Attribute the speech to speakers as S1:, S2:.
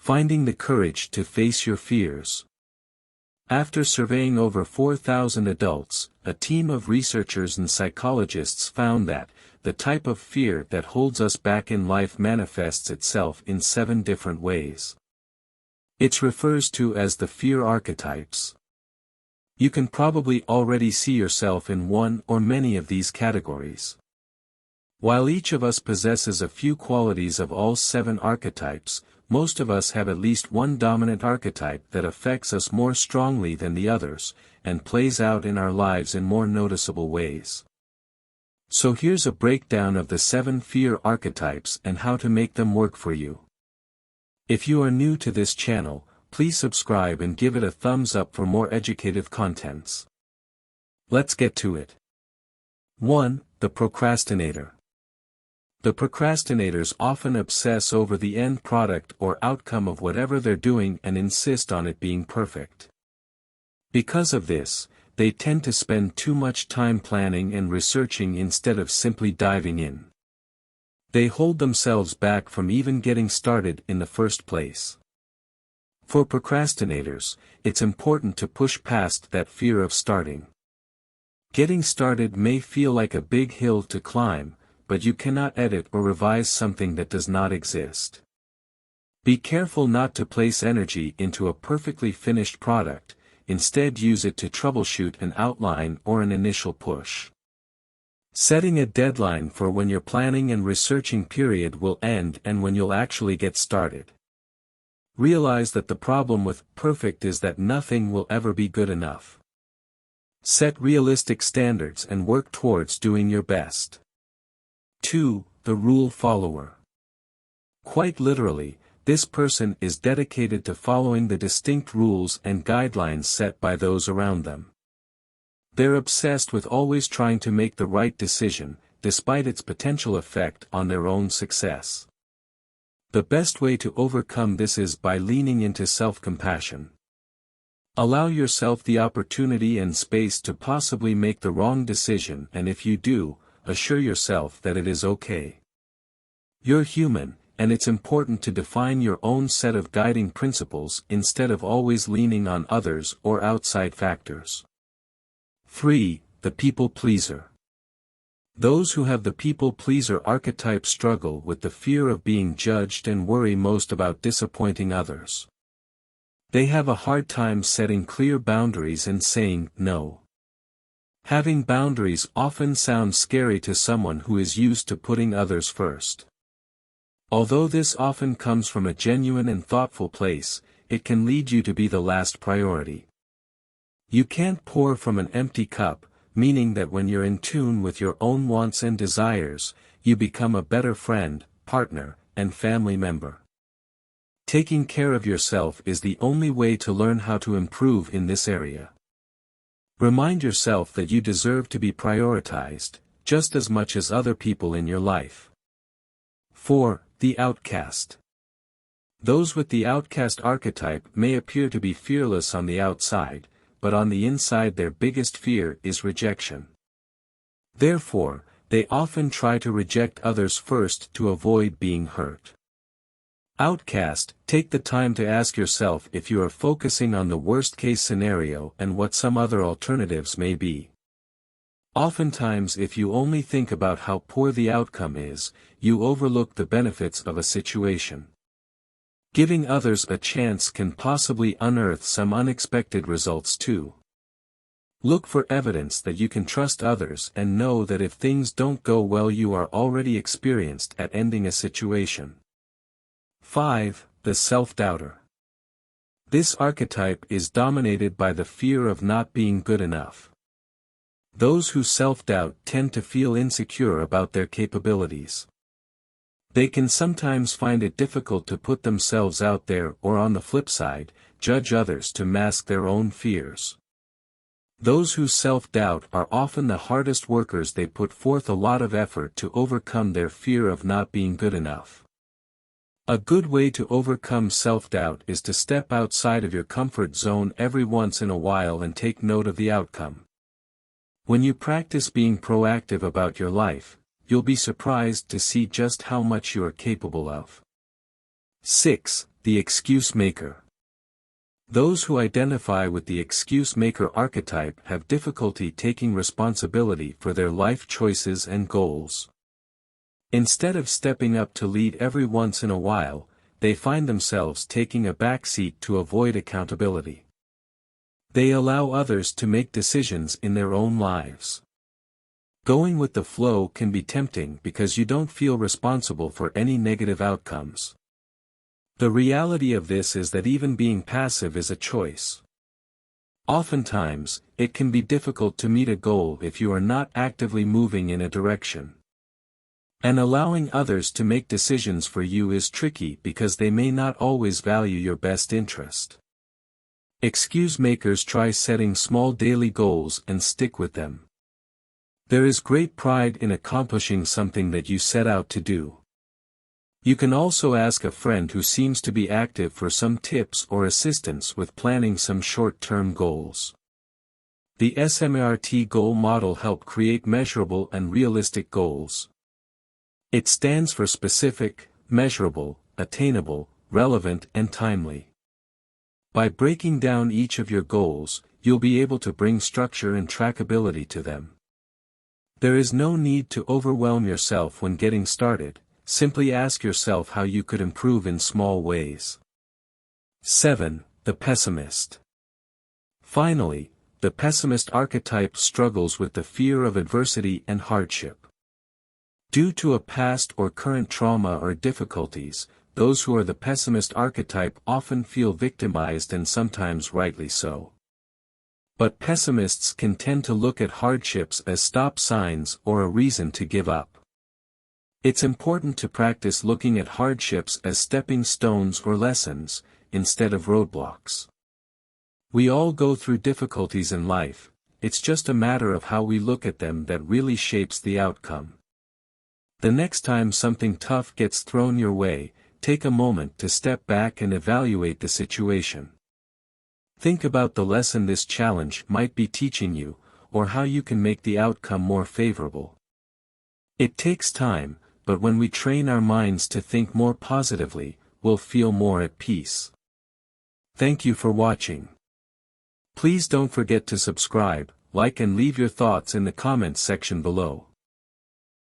S1: Finding the courage to face your fears. After surveying over 4,000 adults, a team of researchers and psychologists found that the type of fear that holds us back in life manifests itself in 7 different ways. It's refers to as the fear archetypes. You can probably already see yourself in one or many of these categories. While each of us possesses a few qualities of all 7 archetypes, most of us have at least one dominant archetype that affects us more strongly than the others, and plays out in our lives in more noticeable ways. So here's a breakdown of the 7 fear archetypes and how to make them work for you. If you are new to this channel, please subscribe and give it a thumbs up for more educative contents. Let's get to it. 1. The procrastinator. The procrastinators often obsess over the end product or outcome of whatever they're doing and insist on it being perfect. Because of this, they tend to spend too much time planning and researching instead of simply diving in. They hold themselves back from even getting started in the first place. For procrastinators, it's important to push past that fear of starting. Getting started may feel like a big hill to climb, but you cannot edit or revise something that does not exist. Be careful not to place energy into a perfectly finished product, instead use it to troubleshoot an outline or an initial push. Setting a deadline for when your planning and researching period will end and when you'll actually get started. Realize that the problem with perfect is that nothing will ever be good enough. Set realistic standards and work towards doing your best. 2. The rule follower. Quite literally, this person is dedicated to following the distinct rules and guidelines set by those around them. They're obsessed with always trying to make the right decision, despite its potential effect on their own success. The best way to overcome this is by leaning into self-compassion. Allow yourself the opportunity and space to possibly make the wrong decision, and if you do, assure yourself that it is okay. You're human, and it's important to define your own set of guiding principles instead of always leaning on others or outside factors. 3. The people pleaser. Those who have the people pleaser archetype struggle with the fear of being judged and worry most about disappointing others. They have a hard time setting clear boundaries and saying no. Having boundaries often sounds scary to someone who is used to putting others first. Although this often comes from a genuine and thoughtful place, it can lead you to be the last priority. You can't pour from an empty cup, meaning that when you're in tune with your own wants and desires, you become a better friend, partner, and family member. Taking care of yourself is the only way to learn how to improve in this area. Remind yourself that you deserve to be prioritized, just as much as other people in your life. 4. The outcast. Those with the outcast archetype may appear to be fearless on the outside, but on the inside their biggest fear is rejection. Therefore, they often try to reject others first to avoid being hurt. Outcast, take the time to ask yourself if you are focusing on the worst-case scenario and what some other alternatives may be. Oftentimes if you only think about how poor the outcome is, you overlook the benefits of a situation. Giving others a chance can possibly unearth some unexpected results too. Look for evidence that you can trust others and know that if things don't go well you are already experienced at ending a situation. 5. The self-doubter. This archetype is dominated by the fear of not being good enough. Those who self-doubt tend to feel insecure about their capabilities. They can sometimes find it difficult to put themselves out there or on the flip side, judge others to mask their own fears. Those who self-doubt are often the hardest workers. They put forth a lot of effort to overcome their fear of not being good enough. A good way to overcome self-doubt is to step outside of your comfort zone every once in a while and take note of the outcome. When you practice being proactive about your life, you'll be surprised to see just how much you are capable of. 6. The excuse maker. Those who identify with the excuse maker archetype have difficulty taking responsibility for their life choices and goals. Instead of stepping up to lead every once in a while, they find themselves taking a back seat to avoid accountability. They allow others to make decisions in their own lives. Going with the flow can be tempting because you don't feel responsible for any negative outcomes. The reality of this is that even being passive is a choice. Oftentimes, it can be difficult to meet a goal if you are not actively moving in a direction. And allowing others to make decisions for you is tricky because they may not always value your best interest. Excuse makers try setting small daily goals and stick with them. There is great pride in accomplishing something that you set out to do. You can also ask a friend who seems to be active for some tips or assistance with planning some short-term goals. The SMART goal model helps create measurable and realistic goals. It stands for specific, measurable, attainable, relevant and timely. By breaking down each of your goals, you'll be able to bring structure and trackability to them. There is no need to overwhelm yourself when getting started, simply ask yourself how you could improve in small ways. 7. The pessimist. Finally, the pessimist archetype struggles with the fear of adversity and hardship. Due to a past or current trauma or difficulties, those who are the pessimist archetype often feel victimized and sometimes rightly so. But pessimists can tend to look at hardships as stop signs or a reason to give up. It's important to practice looking at hardships as stepping stones or lessons, instead of roadblocks. We all go through difficulties in life, it's just a matter of how we look at them that really shapes the outcome. The next time something tough gets thrown your way, take a moment to step back and evaluate the situation. Think about the lesson this challenge might be teaching you, or how you can make the outcome more favorable. It takes time, but when we train our minds to think more positively, we'll feel more at peace. Thank you for watching. Please don't forget to subscribe, like and leave your thoughts in the comments section below.